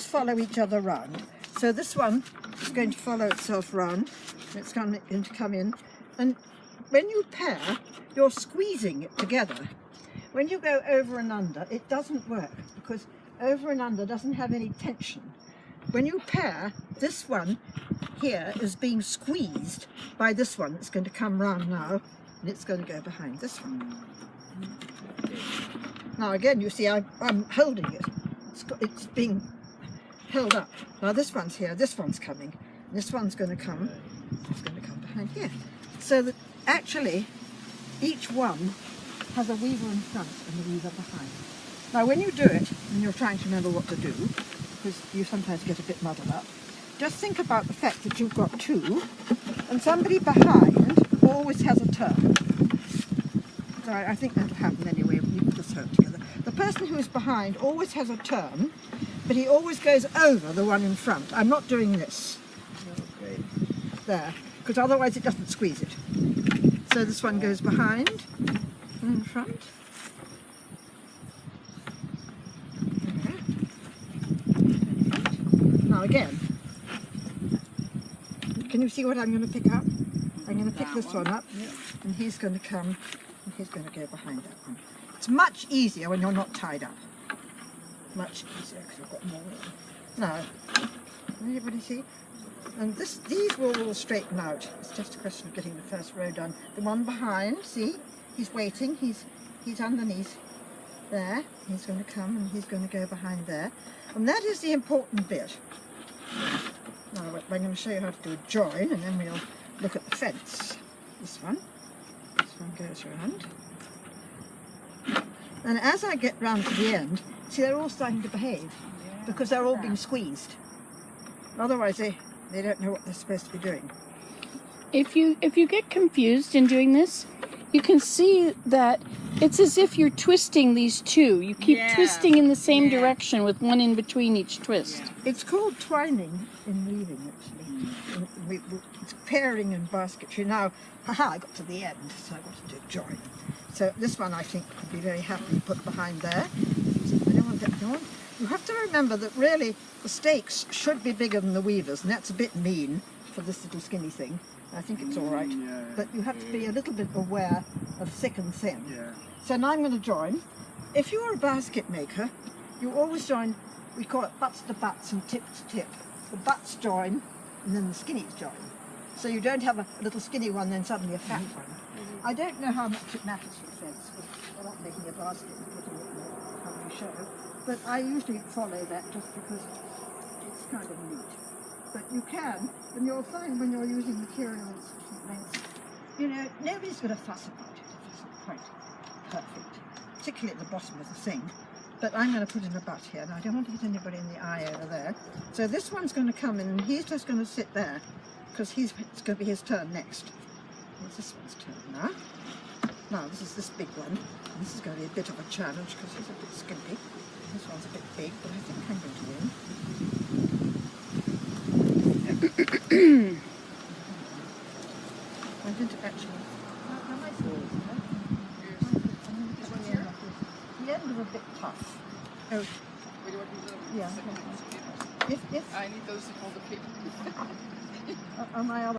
just follow each other round. So this one is going to follow itself round. It's going to come in. And when you pair, you're squeezing it together. When you go over and under, it doesn't work because over and under doesn't have any tension. When you pair, this one here is being squeezed by this one that's going to come round now, and it's going to go behind this one. Now again, you see, I'm holding it. It's being held up. Now this one's here, this one's coming, and this one's going to come. It's going to come behind here. So that actually, each one has a weaver in front and a weaver behind. Now when you do it, and you're trying to remember what to do, because you sometimes get a bit muddled up, just think about the fact that you've got two, and somebody behind always has a turn. So I think that'll happen anyway when you put this home together. The person who's behind always has a turn, but he always goes over the one in front. I'm not doing this. Okay. There, because otherwise it doesn't squeeze it. So this one goes behind and in front. Okay. Now again, can you see what I'm going to pick up? I'm going to pick this one up, and he's going to come, and he's going to go behind that one. It's much easier when you're not tied up. Much easier because you've got more room. Now, can anybody see? And these will all straighten out. It's just a question of getting the first row done. The one behind, see, he's waiting. He's underneath there. He's going to come and he's going to go behind there. And that is the important bit. Now I'm going to show you how to do a join, and then we'll look at the fence. This one goes round. And as I get round to the end, see, they're all starting to behave because they're all being squeezed. Otherwise they don't know what they're supposed to be doing. If you get confused in doing this, you can see that it's as if you're twisting these two. You keep twisting in the same direction with one in between each twist. It's called twining in weaving, actually. It's pairing in basketry. Now, I got to the end, so I got to do a join. So this one I think could be very happily put behind there. I don't want that going. You have to remember that really the stakes should be bigger than the weavers, and that's a bit mean for this little skinny thing. I think it's all right, but you have to be a little bit aware of thick and thin. So now I'm going to join. If you're a basket maker, you always join, we call it butts to butts and tip to tip. The butts join and then the skinnies join. So you don't have a little skinny one then suddenly a fat one. I don't know how much it matters for fence, because we're not making a basket and putting it in a country show, but I usually follow that just because it's kind of neat. But you can, and you'll find when you're using materials different lengths, you know, nobody's going to fuss about it if it's not quite perfect, particularly at the bottom of the thing. But I'm going to put in a butt here, and I don't want to hit anybody in the eye over there. So this one's going to come in, and he's just going to sit there, because it's going to be his turn next. It's this one's turn now. Now this is this big one, and this is going to be a bit of a challenge because he's a bit skimpy. This one's a bit big, but I think I'm going to win. I didn't actually. How nice it is, huh? The end is a bit tough. Oh. Yeah. If I need those to hold the paper. on my other